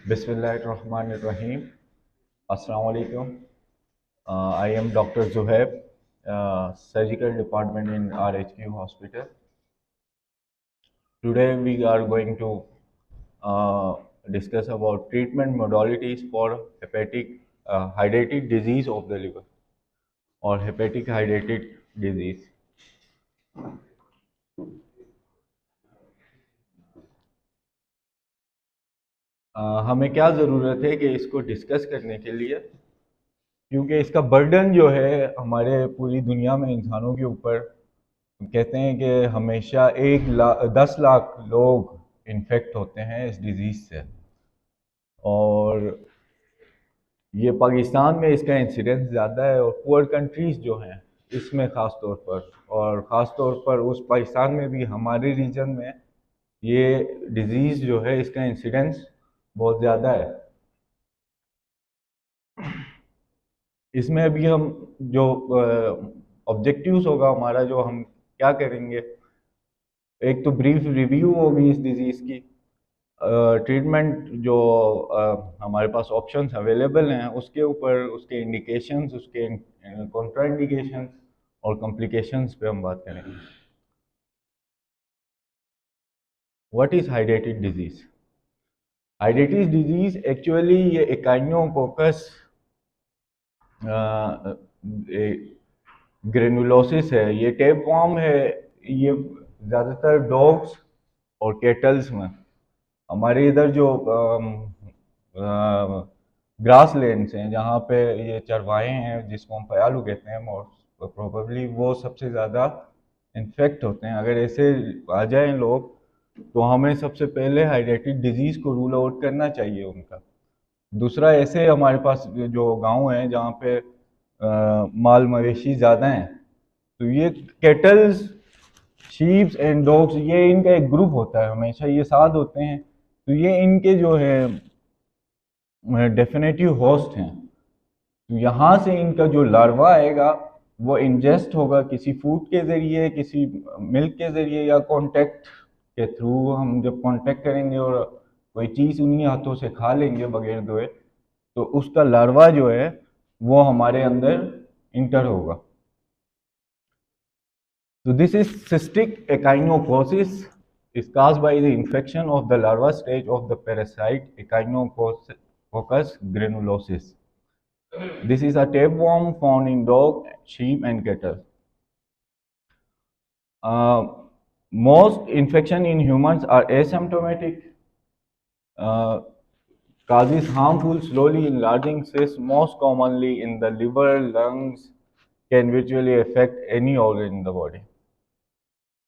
Bismillahirrahmanirrahim. Assalamu alaikum. I am Dr. Zuhaib, surgical department in RHQ hospital. Today we are going to discuss about treatment modalities for hepatic hydrated disease of the liver or hepatic hydrated disease. हमें क्या ज़रूरत है कि इसको discuss करने के लिए, क्योंकि इसका बर्डन जो है हमारे पूरी दुनिया में इंसानों के ऊपर, कहते हैं कि हमेशा 10 लाख लोग इन्फेक्ट होते हैं इस डिज़ीज़ से, और ये पाकिस्तान में इसका इंसिडेंस ज़्यादा है और पुअर कंट्रीज़ जो हैं इसमें ख़ास तौर पर, और ख़ास तौर पर उस पाकिस्तान में भी हमारे रीजन में ये डिज़ीज़ जो है इसका इंसिडेंस बहुत ज़्यादा है। इसमें अभी हम जो ऑब्जेक्टिव्स होगा हमारा, जो हम क्या करेंगे, एक तो ब्रीफ रिव्यू होगी इस डिज़ीज़ की, ट्रीटमेंट जो हमारे पास ऑप्शंस अवेलेबल हैं उसके ऊपर, उसके इंडिकेशंस, उसके कॉन्ट्राइंडिकेशंस और कॉम्प्लिकेशंस पे हम बात करेंगे। What is hydrated disease? Hydrated disease actually ये एकाइनोकोकस ग्रेनुलोसिस है, ये टेप वॉर्म है। ये ज़्यादातर डॉग्स और कैटल्स में, हमारे इधर जो ग्रास लैंड्स हैं जहाँ पे ये चरवाहे हैं जिसको हम पयालू कहते हैं, और प्रोबेबली वो सबसे ज़्यादा इन्फेक्ट होते हैं। अगर ऐसे आ जाएं लोग तो हमें सबसे पहले हाइड्रेटेड डिजीज़ को रूल आउट करना चाहिए उनका। दूसरा, ऐसे हमारे पास जो गांव हैं जहाँ पे माल मवेशी ज़्यादा हैं, तो ये कैटल्स, शीप्स एंड डॉग्स, ये इनका एक ग्रुप होता है, हमेशा ये साथ होते हैं, तो ये इनके जो है डेफिनेटिव होस्ट हैं। तो यहाँ से इनका जो लार्वा आएगा वो इंजेस्ट होगा किसी फूड के ज़रिए, किसी मिल्क के ज़रिए, या कांटेक्ट के थ्रू। हम जब कांटेक्ट करेंगे और कोई चीज़ उन्हीं हाथों से खा लेंगे बगैर धोए, तो उसका लार्वा जो है वो हमारे अंदर इंटर होगा। तो this is cystic echinococcus is caused by the infection of the larva stage of the parasite Echinococcus granulosis. This is a tapeworm found in dog, sheep and cattle. Most infection in humans are asymptomatic, causes harmful slowly enlarging cysts, most commonly in the liver, lungs, can virtually affect any organ in the body.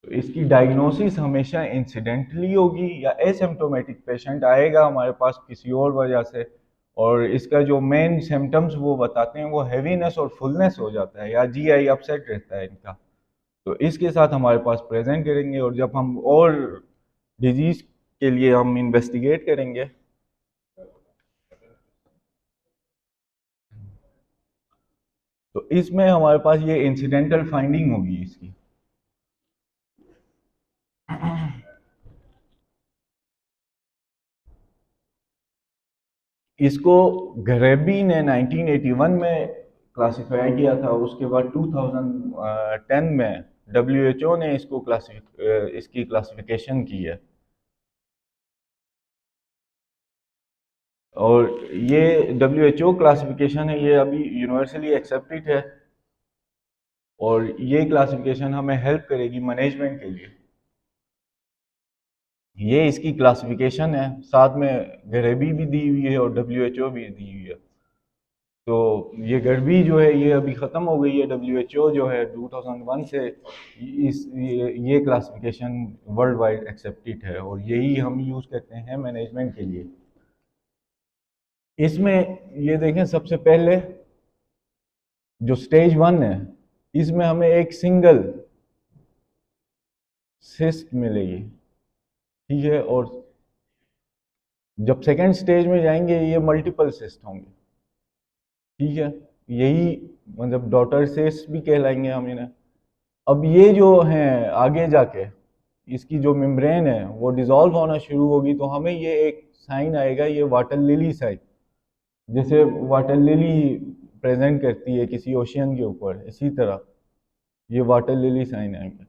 तो इसकी diagnosis हमेशा incidentally होगी या asymptomatic patient आएगा हमारे पास किसी और वजह से, और इसका जो मेन सिम्टम्स वो बताते हैं वो हैवीनेस और फुलनेस हो जाता है, या जीआई अपसेट रहता है इनका। तो इसके साथ हमारे पास प्रेजेंट करेंगे, और जब हम और डिजीज के लिए हम इन्वेस्टिगेट करेंगे तो इसमें हमारे पास ये इंसिडेंटल फाइंडिंग होगी इसकी। इसको गरेबी ने 1981 में क्लासिफाई किया था, उसके बाद 2010 में WHO ने इसको इसकी क्लासिफिकेशन की है, और ये WHO क्लासिफिकेशन है, ये अभी यूनिवर्सली एक्सेप्टेड है, और ये क्लासिफिकेशन हमें हेल्प करेगी मैनेजमेंट के लिए। ये इसकी क्लासिफिकेशन है, साथ में गरेबी भी दी हुई है और WHO भी दी हुई है। तो ये गर्बी जो है ये अभी ख़त्म हो गई है, WHO जो है 2001 से ये क्लासिफिकेशन वर्ल्ड वाइड एक्सेप्टेड है, और यही हम यूज़ करते हैं मैनेजमेंट के लिए। इसमें ये देखें, सबसे पहले जो स्टेज 1 है इसमें हमें एक सिंगल सिस्ट मिलेगी, ठीक है, और जब सेकेंड स्टेज में जाएंगे ये मल्टीपल सिस्ट होंगे, ठीक है, यही मतलब डॉटर सिस्ट भी कहलाएंगे हम इन्हें। अब ये जो हैं आगे जाके इसकी जो मेम्ब्रेन है वो डिज़ोल्व होना शुरू होगी, तो हमें ये एक साइन आएगा ये वाटर लिली साइन, जैसे वाटर लिली प्रेजेंट करती है किसी ओशियन के ऊपर, इसी तरह ये वाटर लिली साइन आएंगे।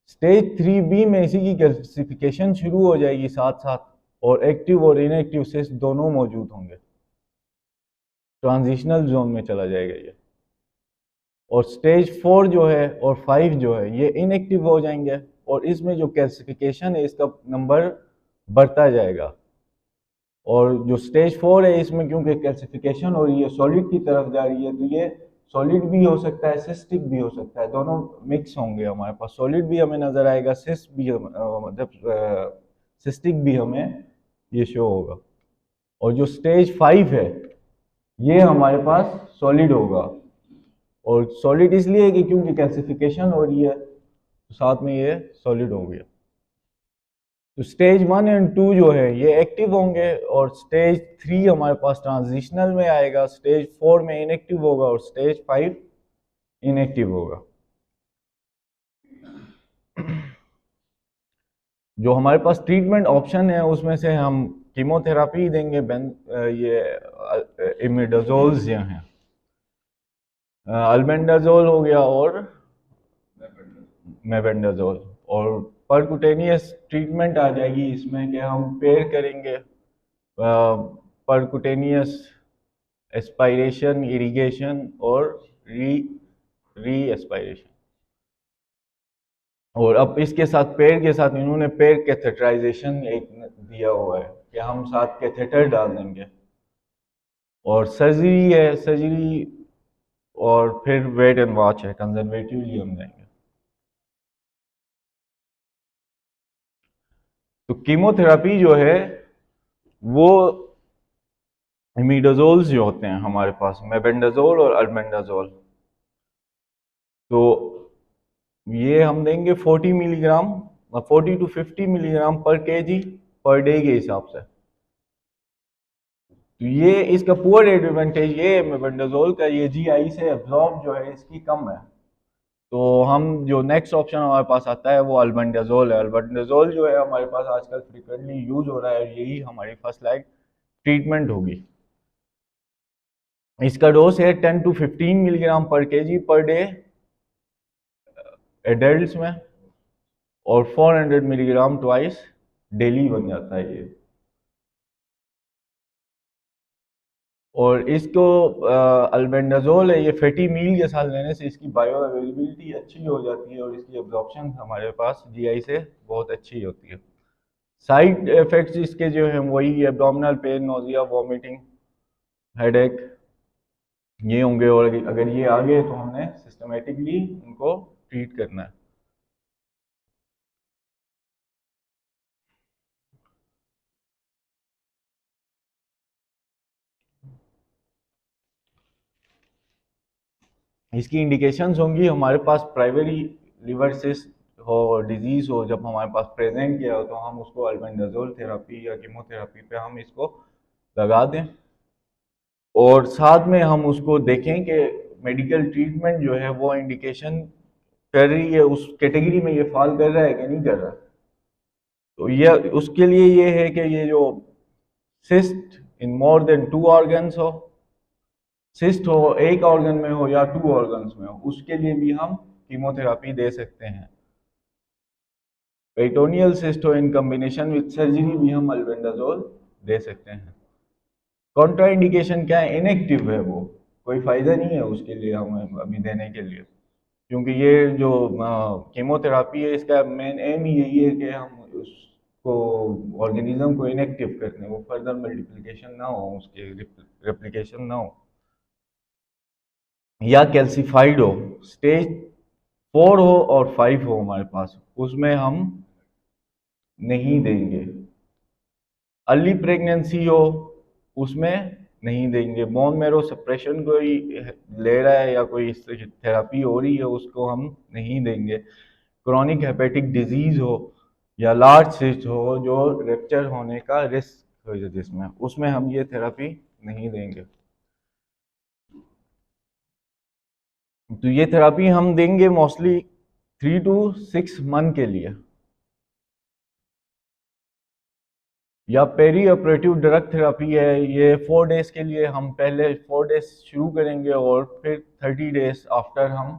स्टेज 3B में इसी की कैल्सिफिकेशन शुरू हो जाएगी साथ साथ, और एक्टिव और इनएक्टिव सिस्ट दोनों मौजूद होंगे, ट्रांजिशनल जोन में चला जाएगा ये। और स्टेज 4 जो है और 5 जो है ये इनएक्टिव हो जाएंगे, और इसमें जो कैल्सिफिकेशन है इसका नंबर बढ़ता जाएगा। और जो स्टेज 4 है इसमें क्योंकि कैल्सिफिकेशन हो रही है, सॉलिड की तरफ जा रही है, तो ये सॉलिड भी हो सकता है, सिस्टिक भी हो सकता है, दोनों मिक्स होंगे हमारे पास। सॉलिड भी हमें नजर आएगा, सिस्ट भी मतलब सिस्टिक भी हमें ये शो होगा। और जो स्टेज 5 है ये हमारे पास सॉलिड होगा, और सॉलिड इसलिए कि क्योंकि कैल्सिफिकेशन हो रही है तो साथ में ये सॉलिड हो गया। तो स्टेज 1 एंड 2 जो है ये एक्टिव होंगे, और स्टेज 3 हमारे पास ट्रांजिशनल में आएगा, स्टेज 4 में इनएक्टिव होगा, और स्टेज 5 इनएक्टिव होगा। जो हमारे पास ट्रीटमेंट ऑप्शन है उसमें से हम कीमोथेरापी देंगे, ये इमिडाजोल्स जो हैं, अल्बेंडाजोल हो गया और मेबेंडाजोल। और परकुटेनियस ट्रीटमेंट आ जाएगी इसमें कि हम पेयर करेंगे परकुटेनियस एस्पायरेशन, इरिगेशन और री एस्पायरेशन। और अब इसके साथ पैर के साथ इन्होंने पैर कैथेटराइजेशन एक दिया हुआ है कि हम साथ कैथेटर डाल देंगे, और सर्जरी है, सर्जरी और फिर वेट एंड वॉच है, कंजर्वेटिवली हम देंगे। तो कीमोथेरापी जो है वो इमिडाजोल्स जो होते हैं हमारे पास, मेबेंडाजोल और अल्बेंडाजोल, तो ये हम देंगे 40 मिलीग्राम, 40 to 50 मिलीग्राम पर केजी पर डे के हिसाब से। तो ये इसका पुअर एडवांटेज ये है मेबेंडाजोल का, ये जीआई से एब्जॉर्ब जो है इसकी कम है। तो हम जो नेक्स्ट ऑप्शन हमारे पास आता है वो अल्बेंडाजोल है। अल्बेंडाजोल जो है हमारे पास आजकल फ्रिक्वेंटली यूज हो रहा है, यही हमारी फर्स्ट लाइन ट्रीटमेंट होगी। इसका डोज है 10 to 15 मिलीग्राम पर केजी पर डे एडल्ट्स में, और 400 मिलीग्राम ट्वाइस डेली बन जाता है ये। और इसको अल्बेंडाजोल है, ये फैटी मील के साथ लेने से इसकी बायो अवेलेबिलिटी अच्छी हो जाती है, और इसकी एब्जॉर्प्शन हमारे पास जीआई से बहुत अच्छी होती है। साइड इफेक्ट्स इसके जो हैं वही abdominal pain, nausea, vomiting, headache, ये होंगे। और अगर ये आ गए तो हमने सिस्टमेटिकली उनको ट्रीट करना है। इसकी इंडिकेशंस होंगी हमारे पास प्राइमरी लिवर सिस्ट हो, डिजीज हो, जब हमारे पास प्रेजेंट किया हो तो हम उसको अल्बेंडाजोल थेरापी या कीमोथेरापी पे हम इसको लगा दें, और साथ में हम उसको देखें कि मेडिकल ट्रीटमेंट जो है वो इंडिकेशन कर रही है, उस कैटेगरी में ये फॉल कर रहा है कि नहीं कर रहा। तो ये उसके लिए ये है कि ये जो सिस्ट इन मोर देन 2 ऑर्गन्स हो, सिस्ट हो एक ऑर्गन में हो या 2 ऑर्गन्स में हो, उसके लिए भी हम कीमोथेरापी दे सकते हैं। पेरिटोनियल सिस्ट हो इन कॉम्बिनेशन विद सर्जरी भी हम अल्बेंडाजोल दे सकते हैं। कॉन्ट्रा इंडिकेशन क्या है, इनएक्टिव है वो, कोई फायदा नहीं है उसके लिए हमें अभी देने के लिए, क्योंकि ये जो कीमोथेरापी है इसका मेन एम ही यही है कि हम उसको ऑर्गेनिज्म को इनएक्टिव कर दें, वो फर्दर मल्टीप्लिकेशन ना हो, उसके रेप्लिकेशन ना हो, या कैल्सिफाइड हो। स्टेज 4 हो और 5 हो हमारे पास, उसमें हम नहीं देंगे। अर्ली प्रेगनेंसी हो उसमें नहीं देंगे। बोन मैरो सप्रेशन कोई ले रहा है या कोई थेरापी हो रही है उसको हम नहीं देंगे। क्रॉनिक हेपेटिक डिजीज हो या लार्ज सिस्ट हो जो रेप्चर होने का रिस्क हो जिसमें, उसमें हम ये थेरापी नहीं देंगे। तो ये थेरापी हम देंगे मोस्टली 3 to 6 मंथ के लिए। या पेरी ऑपरेटिव ड्रग थेरापी है। ये 4 डेज के लिए, हम पहले 4 डेज शुरू करेंगे और फिर 30 डेज आफ्टर हम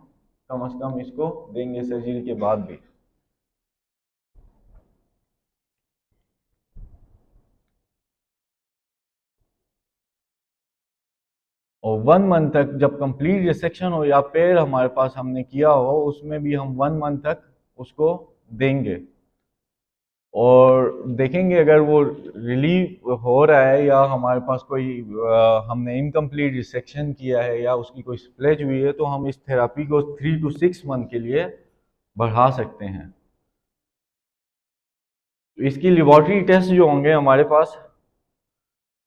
कम से कम इसको देंगे सर्जरी के बाद भी। और 1 मंथ तक जब कंप्लीट रिसेक्शन हो या पैर हमारे पास हमने किया हो, उसमें भी हम 1 मंथ तक उसको देंगे और देखेंगे अगर वो रिलीव हो रहा है या हमारे पास कोई हमने इनकम्प्लीट रिसेक्शन किया है या उसकी कोई स्प्लेज हुई है, तो हम इस थेरापी को 3 to 6 मंथ के लिए बढ़ा सकते हैं। तो इसकी लेबॉरेटरी टेस्ट जो होंगे हमारे पास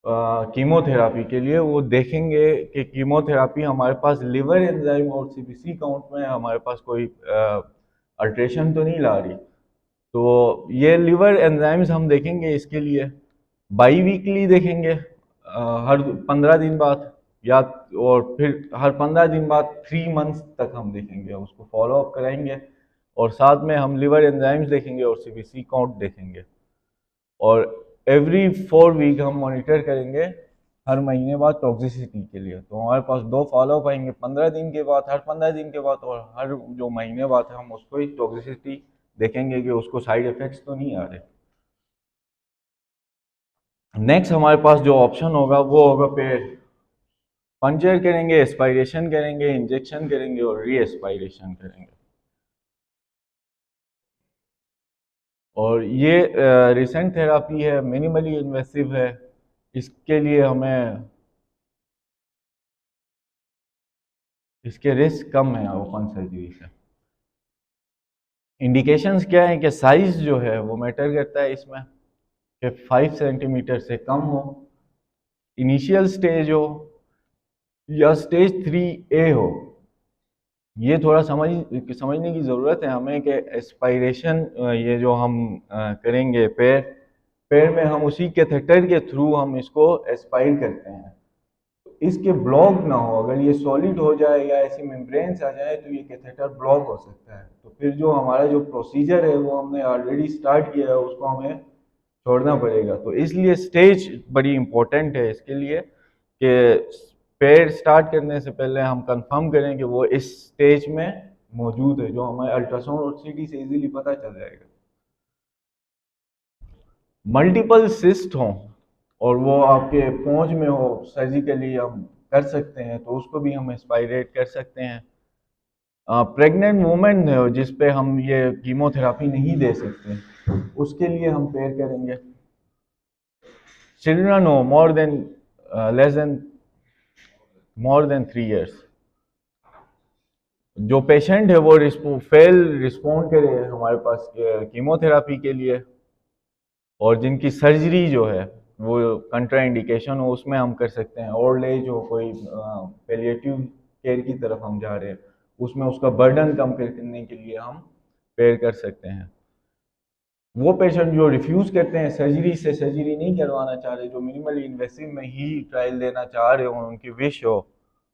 कीमोथेरापी के लिए, वो देखेंगे कि कीमोथेरापी हमारे पास लिवर एंजाइम और सीबीसी काउंट में हमारे पास कोई अल्ट्रेशन तो नहीं ला रही। तो ये लिवर एंजाइम्स हम देखेंगे इसके लिए बाई वीकली देखेंगे, हर 15 दिन बाद, या और फिर हर 15 दिन बाद 3 मंथ्स तक हम देखेंगे, उसको फॉलो अप कराएंगे और साथ में हम लिवर एंजाइम्स देखेंगे और सीबीसी काउंट देखेंगे। और एवरी 4 वीक हम मॉनिटर करेंगे हर महीने बाद टॉक्सिसिटी के लिए। तो हमारे पास 2 फॉलोअप आएंगे 15 दिन के बाद, हर 15 दिन के बाद, और हर जो महीने बाद हम उसको ही टॉक्सिसिटी देखेंगे कि उसको साइड इफेक्ट्स तो नहीं आ रहे। नेक्स्ट हमारे पास जो ऑप्शन होगा वो होगा पेड पंचर करेंगे, एस्पायरेशन करेंगे, इंजेक्शन करेंगे और री एस्पायरेशन करेंगे। और ये रिसेंट थेरापी है, मिनिमली इन्वेसिव है। इसके लिए हमें इसके रिस्क कम है ओपन सर्जरी से। इंडिकेशंस क्या है कि साइज जो है वो मैटर करता है इसमें, कि 5 सेंटीमीटर से कम हो, इनिशियल स्टेज हो या स्टेज 3A हो। ये थोड़ा समझने की ज़रूरत है हमें कि एस्पायरेशन ये जो हम करेंगे पैर में, हम उसी कैथेटर के थ्रू हम इसको एस्पायर करते हैं। इसके ब्लॉक ना हो, अगर ये सॉलिड हो जाए या ऐसी मेम्ब्रेन्स आ जाए तो ये कैथेटर ब्लॉक हो सकता है। तो फिर जो हमारा जो प्रोसीजर है वो हमने ऑलरेडी स्टार्ट किया है, उसको हमें छोड़ना पड़ेगा। तो इसलिए स्टेज बड़ी इंपॉर्टेंट है इसके लिए कि पैर स्टार्ट करने से पहले हम कंफर्म करें कि वो इस स्टेज में मौजूद है, जो हमें अल्ट्रासाउंड और सीटी से इजीली पता चल जाएगा। मल्टीपल सिस्ट हों और वो आपके पहुंच में हो, सर्जिकली हम कर सकते हैं तो उसको भी हम एस्पायरेट कर सकते हैं। प्रेग्नेंट वुमेन है जिस पे हम ये कीमोथेरापी नहीं दे सकते, उसके लिए हम पेयर करेंगे। चिल्ड्रन हो less than more than 3 years, जो पेशेंट है वो फेल रिस्पॉन्ड करे हमारे पास कीमोथेरापी के लिए, और जिनकी सर्जरी जो है वो कंट्रा इंडिकेशन हो उसमें हम कर सकते हैं। ओल्ड एज हो, कोई पैलिएटिव केयर की तरफ हम जा रहे हैं, उसमें उसका बर्डन कम करने के लिए हम पेयर कर सकते हैं। वो पेशेंट जो रिफ्यूज़ करते हैं सर्जरी नहीं करवाना चाह रहे, जो मिनिमली इन्वेसिव में ही ट्रायल देना चाह रहे हो, उनकी विश हो,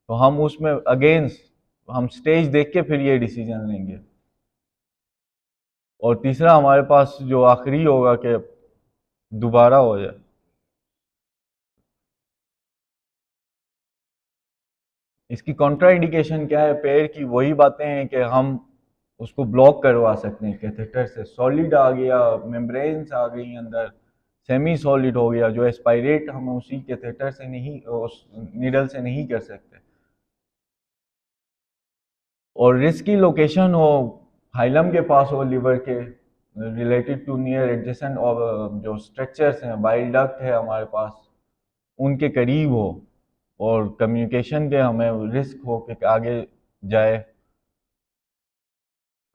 तो हम उसमें अगेंस्ट हम स्टेज देख के फिर ये डिसीजन लेंगे। और तीसरा हमारे पास जो आखिरी होगा कि दोबारा हो जाए। इसकी कॉन्ट्रा इंडिकेशन क्या है पैर की? वही बातें हैं कि हम उसको ब्लॉक करवा सकते हैं कैथेटर से। सॉलिड आ गया, मेम्ब्रेन्स आ गई अंदर, सेमी सॉलिड हो गया, जो एस्पायरेट हम उसी कैथेटर से नहीं, उस नीडल से नहीं कर सकते। और रिस्की लोकेशन हो, हाइलम के पास हो, लिवर के रिलेटेड टू नियर एडजेसेंट, और जो स्ट्रक्चर्स हैं, बाइल डक्ट है हमारे पास, उनके करीब हो, और कम्युनिकेशन के हमें रिस्क हो कि आगे जाए।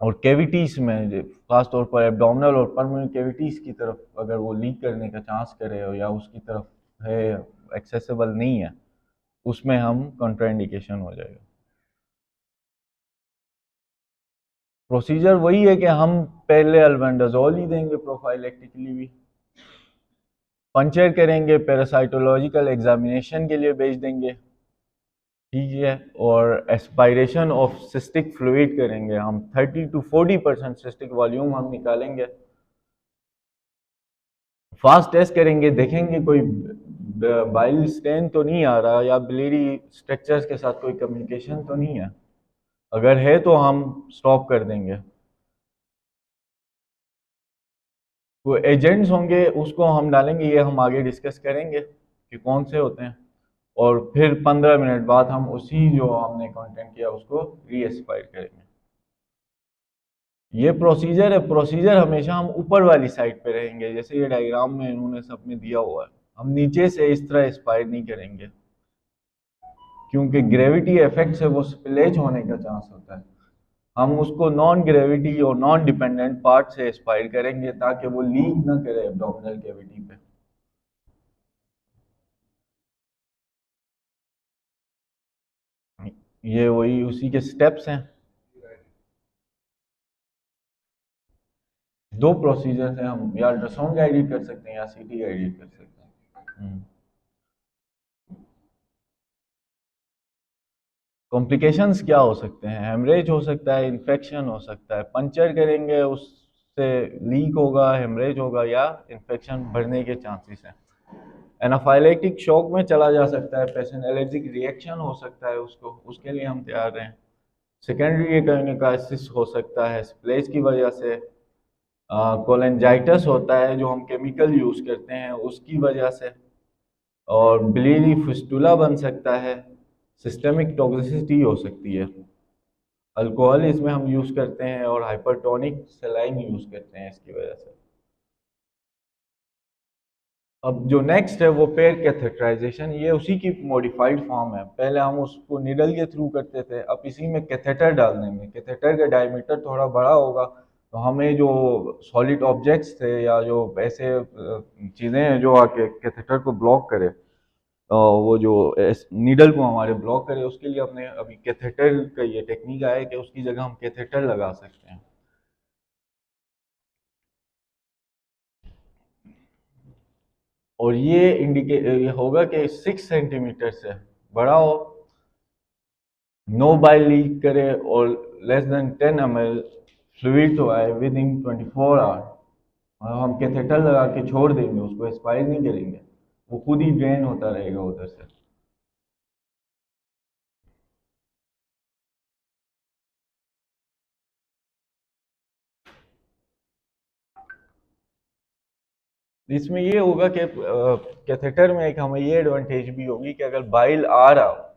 और कैविटीज़ में खास तौर पर एब्डोमिनल और परमेनल कैविटीज़ की तरफ अगर वो लीक करने का चांस करे हो या उसकी तरफ है, एक्सेसिबल नहीं है, उसमें हम कॉन्ट्राइंडिकेशन हो जाएगा। प्रोसीजर वही है कि हम पहले अल्बेंडाजोल ही देंगे प्रोफाइलेक्टिकली भी, पंचर करेंगे, पैरासाइटोलॉजिकल एग्जामिनेशन के लिए भेज देंगे, ठीक है। और एस्पायरेशन ऑफ सिस्टिक फ्लूइड करेंगे हम, 30 to 40% सिस्टिक वॉल्यूम हम निकालेंगे। फास्ट टेस्ट करेंगे, देखेंगे कोई बाइल स्टेन तो नहीं आ रहा या बिलियरी स्ट्रक्चर्स के साथ कोई कम्युनिकेशन तो नहीं है। अगर है तो हम स्टॉप कर देंगे। वो एजेंट्स होंगे उसको हम डालेंगे, ये हम आगे डिस्कस करेंगे कि कौन से होते हैं। और फिर 15 मिनट बाद हम उसी जो हमने कंटेंट किया उसको रीएक्सपायर करेंगे। ये प्रोसीजर है। प्रोसीजर हमेशा हम ऊपर वाली साइड पे रहेंगे, जैसे ये डायग्राम में इन्होंने सब में दिया हुआ है। हम नीचे से इस तरह एक्सपायर नहीं करेंगे, क्योंकि ग्रेविटी इफेक्ट से वो स्पिलेज होने का चांस होता है। हम उसको नॉन ग्रेविटी और नॉन डिपेंडेंट पार्ट से एक्सपायर करेंगे ताकि वो लीक ना करे एब्डोमिनल कैविटी पे। ये वही उसी के स्टेप्स हैं। दो प्रोसीजर से हम या अल्ट्रासाउंड का एडिट कर सकते हैं या सीटी का एडिट कर सकते हैं। कॉम्प्लिकेशंस क्या हो सकते हैं? हेमरेज हो सकता है, इन्फेक्शन हो सकता है, पंचर करेंगे उससे लीक होगा, हेमरेज होगा, या इन्फेक्शन बढ़ने के चांसेस हैं। एनाफाइलेक्टिक शॉक में चला जा सकता है पेशेंट, एलर्जिक रिएक्शन हो सकता है उसको, उसके लिए हम तैयार रहें। सेकेंडरी कम्युनिकासिस हो सकता है स्प्लेज की वजह से। कोलेंजाइटिस होता है जो हम केमिकल यूज़ करते हैं उसकी वजह से। और बिलियरी फिस्टुला बन सकता है। सिस्टेमिक टॉक्सिसिटी हो सकती है। अल्कोहल इसमें हम यूज़ करते हैं और हाइपरटोनिक सलाइन यूज़ करते हैं इसकी वजह से। अब जो नेक्स्ट है वो पेयर कैथेटराइजेशन, ये उसी की मॉडिफाइड फॉर्म है। पहले हम उसको निडल के थ्रू करते थे, अब इसी में कैथेटर डाल देंगे। कैथेटर का डायमीटर थोड़ा बड़ा होगा तो हमें जो सॉलिड ऑब्जेक्ट्स थे या जो ऐसे चीज़ें हैं जो आके कैथेटर को ब्लॉक करे, वो जो नीडल को हमारे ब्लॉक करे, उसके लिए हमने अभी कैथेटर का ये टेक्निक आया है कि उसकी जगह हम कैथेटर लगा सकते हैं। और ये इंडिकेट होगा कि 6 सेंटीमीटर से बड़ा हो, नो बाइल लीक करे और लेस देन 10 ml फ्लूइड तो आए विद इन 24 आवर। हम कैथेटर लगा के छोड़ देंगे, उसको एक्सपायर नहीं करेंगे, वो खुद ही ड्रेन होता रहेगा उधर से। इसमें ये होगा कि कैथेटर में एक हमें ये एडवांटेज भी होगी कि अगर बाइल आ रहा हो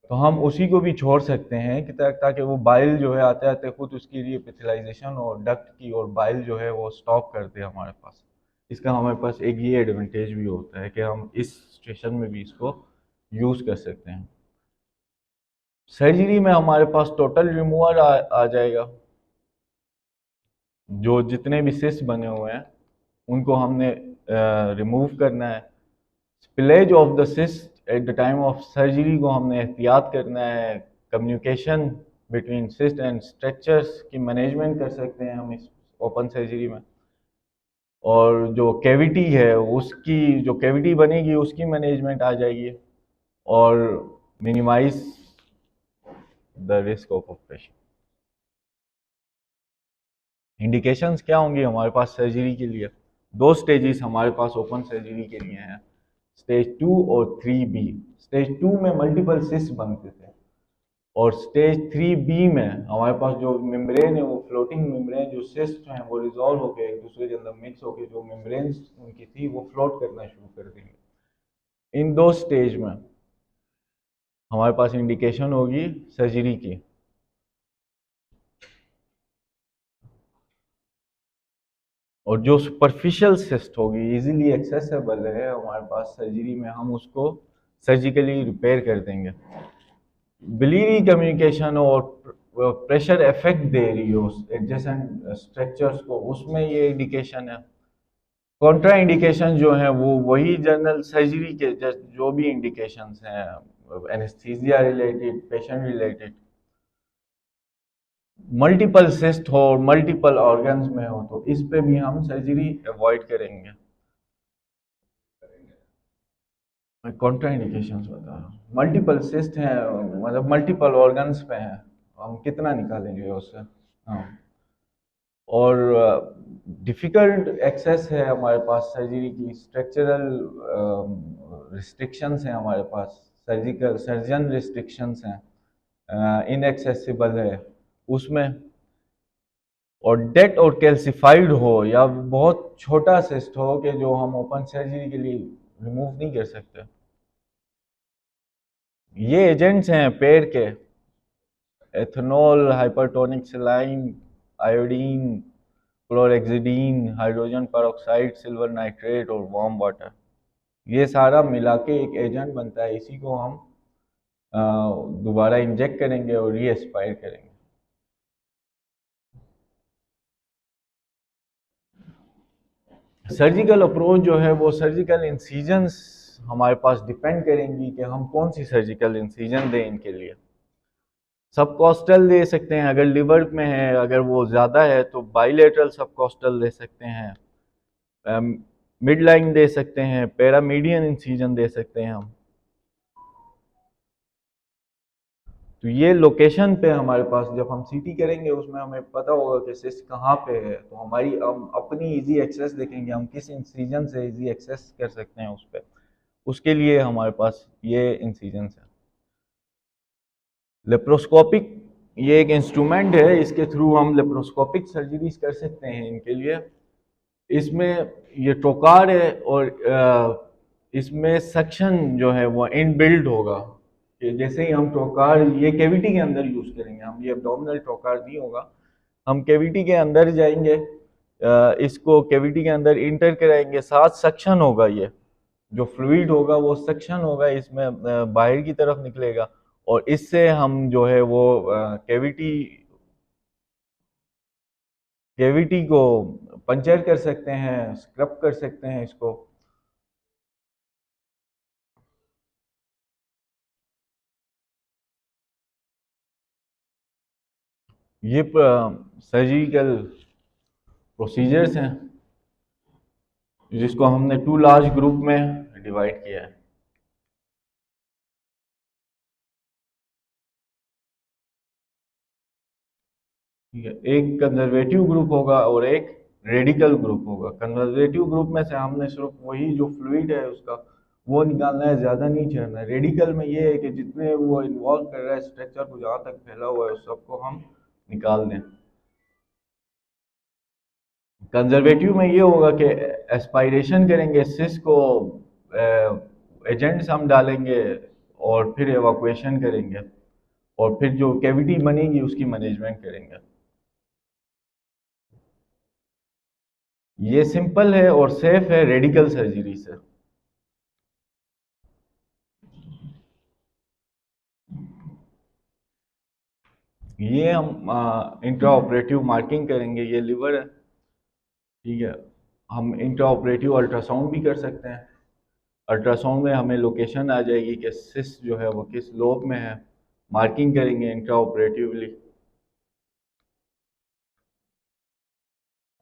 तो हम उसी को भी छोड़ सकते हैं कि ताकि वो बाइल जो है आते आते खुद उसकी रीएपिथेलाइजेशन और डक्ट की और बाइल जो है वो स्टॉप कर दे हमारे पास। इसका हमारे पास एक ये एडवांटेज भी होता है कि हम इस सिचुएशन में भी इसको यूज़ कर सकते हैं। सर्जरी में हमारे पास टोटल रिमूवल आ जाएगा। जो जितने भी सिस्ट बने हुए हैं उनको हमने रिमूव करना है। Spillage of the cyst at the time of surgery को हमने एहतियात करना है। Communication between cyst and structures की मैनेजमेंट कर सकते हैं हम इस ओपन सर्जरी में। और जो कैविटी है उसकी जो कैविटी बनेगी उसकी मैनेजमेंट आ जाएगी। और minimise the risk of operation. Indications क्या होंगी हमारे पास सर्जरी के लिए? दो स्टेजेस हमारे पास ओपन सर्जरी के लिए हैं, स्टेज 2 और 3B। स्टेज 2 में मल्टीपल सिस्ट बनते थे और स्टेज 3B में हमारे पास जो मेम्ब्रेन है वो फ्लोटिंग मेम्ब्रेन, जो सिस्ट हैं वो रिजॉल्व होकर एक दूसरे के अंदर मिक्स होकर जो मेम्ब्रेन उनकी थी वो फ्लोट करना शुरू कर देंगे। इन दो स्टेज में हमारे पास इंडिकेशन होगी सर्जरी की। और जो सुपरफिशियल सिस्ट होगी इजीली एक्सेसिबल है हमारे पास सर्जरी में, हम उसको सर्जिकली रिपेयर कर देंगे। बिलियरी कम्युनिकेशन और प्रेशर इफेक्ट दे रही हो एडजेसेंट स्ट्रक्चर्स को, उसमें ये इंडिकेशन है। कॉन्ट्रा इंडिकेशन जो है वो वही जनरल सर्जरी के जो भी इंडिकेशंस हैं, anaesthesia related, patient related. Multiple cyst हो और मल्टीपल ऑर्गन्स में हो तो इस पे भी हम सर्जरी अवॉइड करेंगे। मैं कॉन्ट्रा इंडिकेशंस बता रहा हूँ। मल्टीपल सिस्ट हैं, मतलब मल्टीपल ऑर्गन्स पे हैं, हम कितना निकालेंगे उससे। हाँ। और डिफ़िकल्ट एक्सेस है हमारे पास सर्जरी की, स्ट्रक्चरल रिस्ट्रिक्शंस हैं हमारे पास, सर्जिकल सर्जन रिस्ट्रिक्शंस हैं, इनएक्सेसिबल है उसमें, और डेट और कैल्सिफाइड हो या बहुत छोटा सिस्ट हो कि जो हम ओपन सर्जरी के लिए रिमूव नहीं कर सकते। ये एजेंट्स हैं पेड़ के, ethanol, hypertonic saline, iodine, chlorhexidine, hydrogen peroxide, silver nitrate और वार्म वाटर, ये सारा मिला के एक एजेंट बनता है। इसी को हम दोबारा इंजेक्ट करेंगे और री एक्सपायर करेंगे। सर्जिकल अप्रोच जो है वो सर्जिकल इंसीजन्स हमारे पास डिपेंड करेंगी कि हम कौन सी सर्जिकल इंसीजन दें इनके लिए। सब कॉस्टल दे सकते हैं अगर लिवर में है, अगर वो ज़्यादा है तो बाइलेटरल सब कॉस्टल दे सकते हैं, मिड लाइन दे सकते हैं, पैरामीडियन इंसीजन दे सकते हैं हम। तो ये लोकेशन पे हमारे पास जब हम सीटी करेंगे उसमें हमें पता होगा कि सिस्ट कहाँ पे है, तो हमारी हम अपनी इजी एक्सेस देखेंगे, हम किस इंसीजन से इजी एक्सेस कर सकते हैं उस पर, उसके लिए हमारे पास ये इंसीजन है। लेप्रोस्कोपिक ये एक इंस्ट्रूमेंट है, इसके थ्रू हम लेप्रोस्कोपिक सर्जरीज कर सकते हैं इनके लिए। इसमें ये ट्रोकार है और इसमें सक्शन जो है वो इनबिल्ड होगा कि जैसे ही हम ट्रोकार ये कैविटी के अंदर यूज करेंगे, हम ये एब्डोमिनल ट्रोकार नहीं होगा, हम कैविटी के अंदर जाएंगे, इसको कैविटी के अंदर इंटर कराएंगे, साथ सक्शन होगा, ये जो फ्लूइड होगा वो सक्शन होगा, इसमें बाहर की तरफ निकलेगा और इससे हम जो है वो कैविटी कैविटी को पंचर कर सकते हैं, स्क्रब कर सकते हैं इसको। ये सर्जिकल प्रोसीजर्स हैं जिसको हमने 2 लार्ज ग्रुप में डिवाइड किया है। ठीक है, एक कंजर्वेटिव ग्रुप होगा और एक रेडिकल ग्रुप होगा। कंजर्वेटिव ग्रुप में से हमने सिर्फ वही जो फ्लूइड है उसका वो निकालना है, ज़्यादा नहीं छोड़ना है। रेडिकल में ये है कि जितने वो इन्वॉल्व कर रहा है स्ट्रक्चर को, जहाँ तक फैला हुआ है उस सबको हम निकाल दें। कंजर्वेटिव में ये होगा कि एस्पायरेशन करेंगे, सिस को एजेंट्स हम डालेंगे और फिर एवाकुएशन करेंगे और फिर जो कैविटी बनेगी उसकी मैनेजमेंट करेंगे। ये सिंपल है और सेफ है रेडिकल सर्जरी से। ये हम इंट्रा ऑपरेटिव मार्किंग करेंगे, ये लिवर है, ठीक है। हम इंट्रा ऑपरेटिव अल्ट्रासाउंड भी कर सकते हैं। अल्ट्रासाउंड में हमें लोकेशन आ जाएगी कि सिस्ट जो है वो किस लोब में है, मार्किंग करेंगे इंट्रा ऑपरेटिवली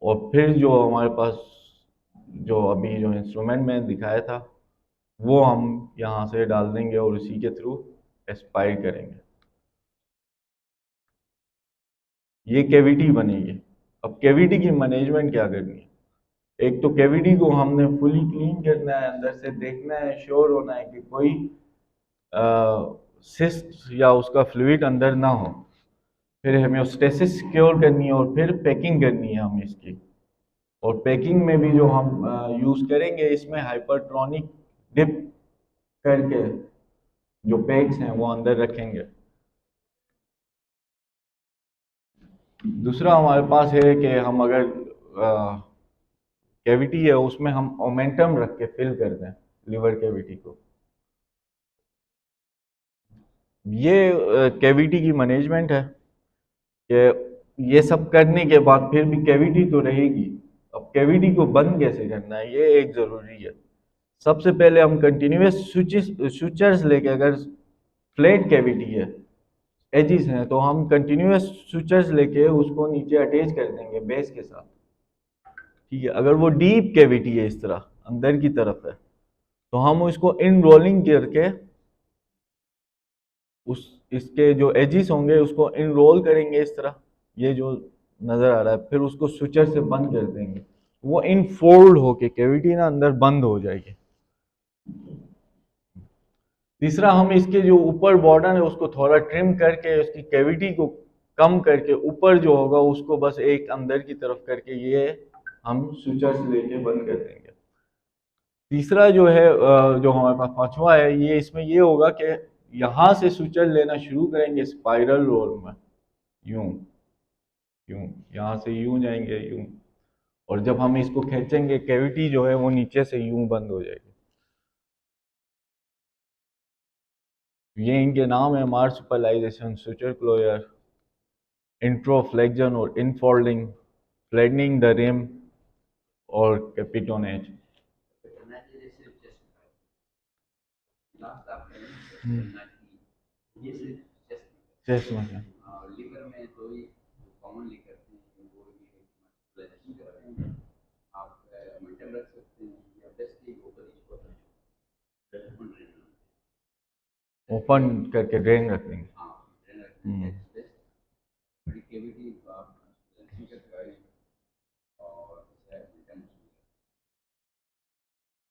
और फिर जो हमारे पास जो अभी जो इंस्ट्रूमेंट में दिखाया था वो हम यहाँ से डाल देंगे और उसी के थ्रू एस्पायर करेंगे। ये कैविटी बनेगी। अब कैविटी की मैनेजमेंट क्या करनी है? एक तो कैविटी को हमने फुली क्लीन करना है, अंदर से देखना है, श्योर होना है कि कोई सिस्ट या उसका फ्लूइड अंदर ना हो। फिर हेमियोस्टेसिस सिक्योर करनी है और फिर पैकिंग करनी है हम इसकी। और पैकिंग में भी जो हम यूज़ करेंगे इसमें हाइपरट्रॉनिक डिप करके जो पैक्स हैं वो अंदर रखेंगे। दूसरा हमारे पास है कि हम अगर कैविटी है उसमें हम ओमेंटम रख के फिल कर दें लिवर कैविटी को। ये कैविटी की मैनेजमेंट है कि ये सब करने के बाद फिर भी कैविटी तो रहेगी। अब कैविटी को बंद कैसे करना है ये एक ज़रूरी है। सबसे पहले हम कंटिन्यूस सुचर्स लेके, अगर फ्लैट कैविटी है, एजिस हैं, तो हम कंटिन्यूस सुचर्स लेके उसको नीचे अटैच कर देंगे बेस के साथ, ठीक है। अगर वो डीप कैविटी है, इस तरह अंदर की तरफ है, तो हम उसको इन रोलिंग करके उस इसके जो एजिस होंगे उसको इनरोल करेंगे इस तरह। ये जो नज़र आ रहा है, फिर उसको स्विचर से बंद कर देंगे, वो इनफोल्ड होके कैविटी ना अंदर बंद हो जाएगी। तीसरा, हम इसके जो ऊपर बॉर्डर है उसको थोड़ा ट्रिम करके उसकी कैविटी को कम करके ऊपर जो होगा उसको बस एक अंदर की तरफ करके ये हम स्विचर से लेके बंद कर देंगे। तीसरा जो है जो हमारे पास पांचवा है, ये इसमें ये होगा कि यहाँ से स्विचर लेना शुरू करेंगे स्पाइरल रोल में, यूं यूं, यहाँ से यूं जाएंगे यूं, और जब हम इसको खींचेंगे कैविटी जो है वो नीचे से यूं बंद हो जाएगी। ये इनके नाम है मार्सुपिलाइजेशन, स्विचर क्लोजर, इंट्रोफ्लेक्शन और इनफोल्डिंग, फ्लैटनिंग द रिम और कैपिटोनेज। चेस्ट में है। लीवर में तो ही कॉमनली करते हैं वो ये करते हैं। आप मल्टीपल रख सकते हैं या बेस्ट ऊपर ओपन करके ड्रेन रख देंगे। हाँ ड्रेन रख देंगे बेस्ट बड़ी कैविटी आप करवाएं और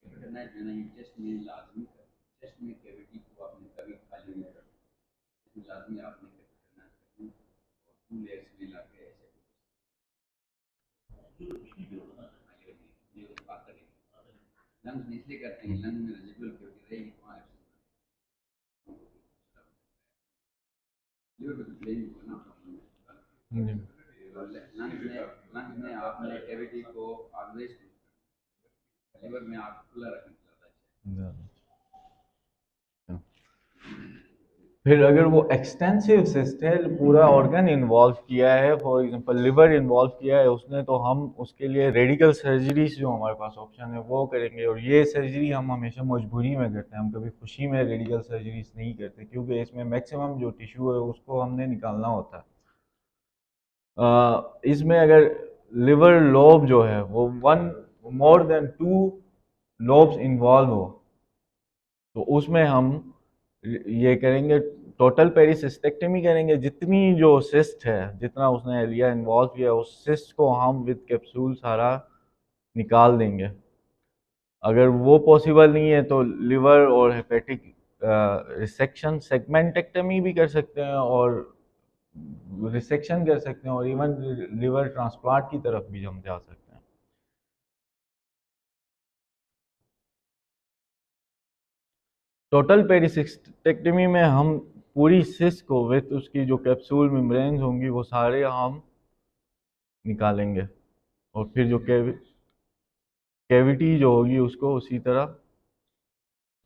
इंटरनेट जो है ना चेस्ट में लाजमी कर, चेस्ट में कैविटी को आपने कभी खाली नहीं करना, लाजमी आपने करना करनी और 2 लेयर्स मिला के ऐसे लंग्स में इसलिए करते हैं लंग में रेजिडुअल कैविटी रहेगी वहाँ लीवर तो प्लेन होगा ना लंग्स में आपने कैविटी को ऑलवेज लीवर में आप खुला रखना चाहता है। फिर अगर वो एक्सटेंसिव सिस्ट है, पूरा ऑर्गन इन्वॉल्व किया है, फॉर एग्जांपल लिवर इन्वॉल्व किया है उसने, तो हम उसके लिए रेडिकल सर्जरीज जो हमारे पास ऑप्शन है वो करेंगे। और ये सर्जरी हम हमेशा मजबूरी में करते हैं, हम कभी खुशी में रेडिकल सर्जरीज नहीं करते, क्योंकि इसमें मैक्सिमम जो टिश्यू है उसको हमने निकालना होता है। इसमें अगर लिवर लोब जो है वो मोर देन 2 लोब्स इन्वॉल्व हो तो उसमें हम ये करेंगे, टोटल पेरिसिस्टेक्टमी करेंगे। जितनी जो सिस्ट है, जितना उसने लिया इन्वॉल्व किया, उस सिस्ट को हम विद कैप्सूल सारा निकाल देंगे। अगर वो पॉसिबल नहीं है तो लिवर और हेपेटिक रिसेक्शन, सेगमेंटेक्टमी भी कर सकते हैं और रिसेक्शन कर सकते हैं, और इवन लिवर ट्रांसप्लांट की तरफ भी हम जा सकते हैं। टोटल पेरिसिस्टेक्टमी में हम पूरी सिस्ट को विथ उसकी जो कैप्सूल मेम्ब्रेन्स होंगी वो सारे हम निकालेंगे, और फिर जो कैविटी जो होगी उसको उसी तरह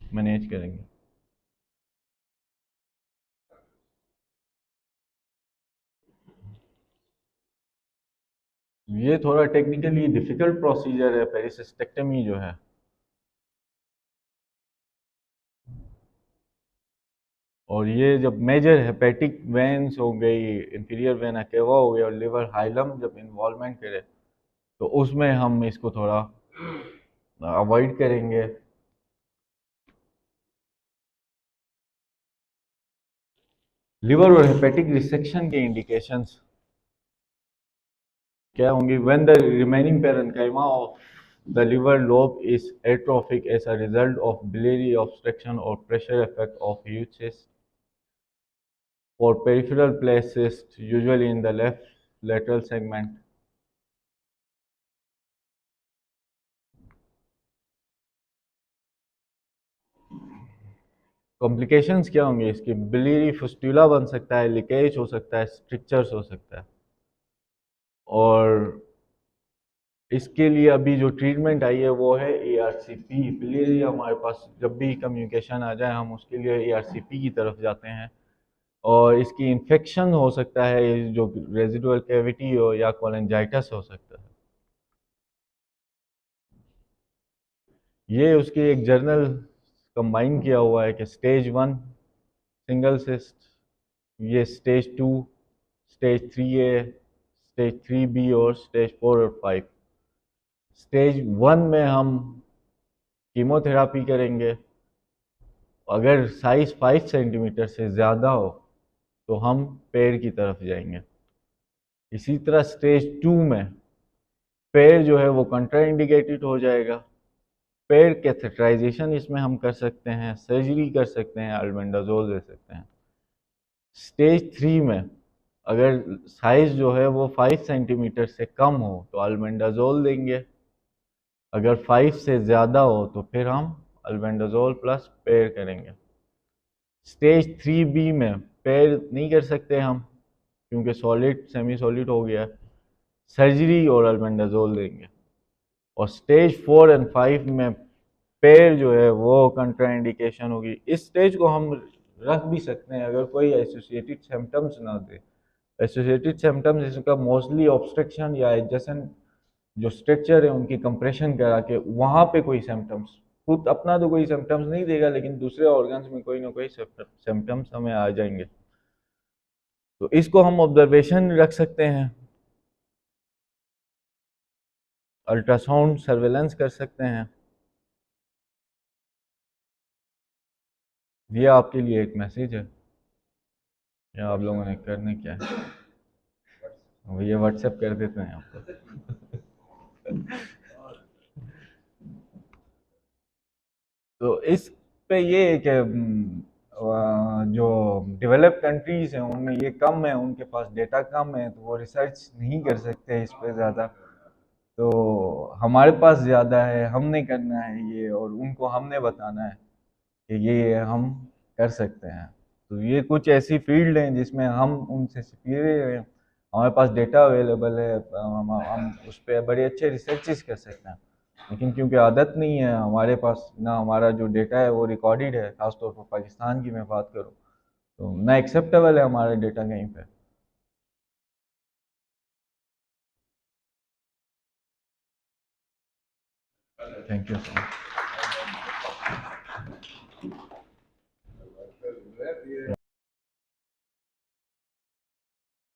मैनेज करेंगे। ये थोड़ा टेक्निकली डिफिकल्ट प्रोसीजर है पेरिसिस्टेक्टमी जो है, और ये जब मेजर हेपेटिक वेन्स हो गई, इंफीरियर वेना केवा हो गया और लिवर हाइलम जब इन्वॉल्वमेंट करे तो उसमें हम इसको थोड़ा अवॉइड करेंगे। लिवर और हेपेटिक रिसेक्शन के इंडिकेशंस क्या होंगी? When the remaining parenchyma of the liver lobe is atrophic as a result of biliary obstruction or pressure effect of huge cyst, or peripheral place cyst, usually in the left lateral segment. Complications क्या होंगे इसके? Biliary fistula बन सकता है, leakage हो सकता है, strictures हो सकता है। और इसके लिए अभी जो ट्रीटमेंट आई है वो है ARCP। बिलियरी हमारे पास जब भी कम्युनिकेशन आ जाए हम उसके लिए ARCP की तरफ जाते हैं, और इसकी इन्फेक्शन हो सकता है जो रेजिडुअल कैविटी हो या कोलेंजाइटिस हो सकता है। ये उसकी एक जर्नल कंबाइन किया हुआ है कि स्टेज 1 सिंगल सिस्ट, ये stage 2, stage 3A, stage 3B और स्टेज 4 और 5। स्टेज 1 में हम कीमोथेरापी करेंगे, अगर साइज 5 सेंटीमीटर से ज़्यादा हो तो हम पेड़ की तरफ जाएंगे। इसी तरह स्टेज 2 में पेड़ जो है वो कंट्रा इंडिकेटेड हो जाएगा। पेड़ कैथेटराइजेशन इसमें हम कर सकते हैं, सर्जरी कर सकते हैं, अल्बेंडाजोल दे सकते हैं। स्टेज 3 में अगर साइज जो है वो 5 सेंटीमीटर से कम हो तो अल्बेंडाजोल देंगे, अगर 5 से ज़्यादा हो तो फिर हम अल्बेंडाजोल प्लस पेड़ करेंगे। स्टेज 3B में पेड़ नहीं कर सकते हम क्योंकि सॉलिड सेमी सॉलिड हो गया, सर्जरी और अल्बेंडाजोल देंगे। और स्टेज 4 एंड 5 में पेड़ जो है वो कंट्राइंडिकेशन होगी। इस स्टेज को हम रख भी सकते हैं अगर कोई एसोसिएटेड सिम्टम्स ना दे। एसोसिएटेड सिम्टम्स इसका मोस्टली ऑब्स्ट्रक्शन या एडजेसेंट जो स्ट्रक्चर है उनकी कंप्रेशन करा के वहाँ पे कोई सिम्टम्स, खुद अपना तो कोई सिम्टम्स नहीं देगा लेकिन दूसरे ऑर्गन्स में कोई ना कोई सिम्टम्स हमें आ जाएंगे, तो इसको हम ऑब्जर्वेशन रख सकते हैं, अल्ट्रासाउंड सर्वेलेंस कर सकते हैं। ये आपके लिए एक मैसेज है, या आप लोगों ने करने क्या है, ये व्हाट्सएप कर देते हैं आपको। तो इस पे ये है कि जो डेवलप कंट्रीज हैं उनमें ये कम है, उनके पास डेटा कम है तो वो रिसर्च नहीं कर सकते इस पे ज़्यादा। तो हमारे पास ज़्यादा है, हमने करना है ये और उनको हमने बताना है कि ये हम कर सकते हैं। तो ये कुछ ऐसी फील्ड हैं जिसमें हम उनसे सुपीरियर हैं, हमारे पास डेटा अवेलेबल है, हम उस पर बड़े अच्छे रिसर्चेस कर सकते हैं। लेकिन क्योंकि आदत नहीं है हमारे पास, ना हमारा जो डेटा है वो रिकॉर्डेड है, खासतौर पर पाकिस्तान की मैं बात करूँ तो ना एक्सेप्टेबल है हमारा डेटा कहीं पे। Thank you so much.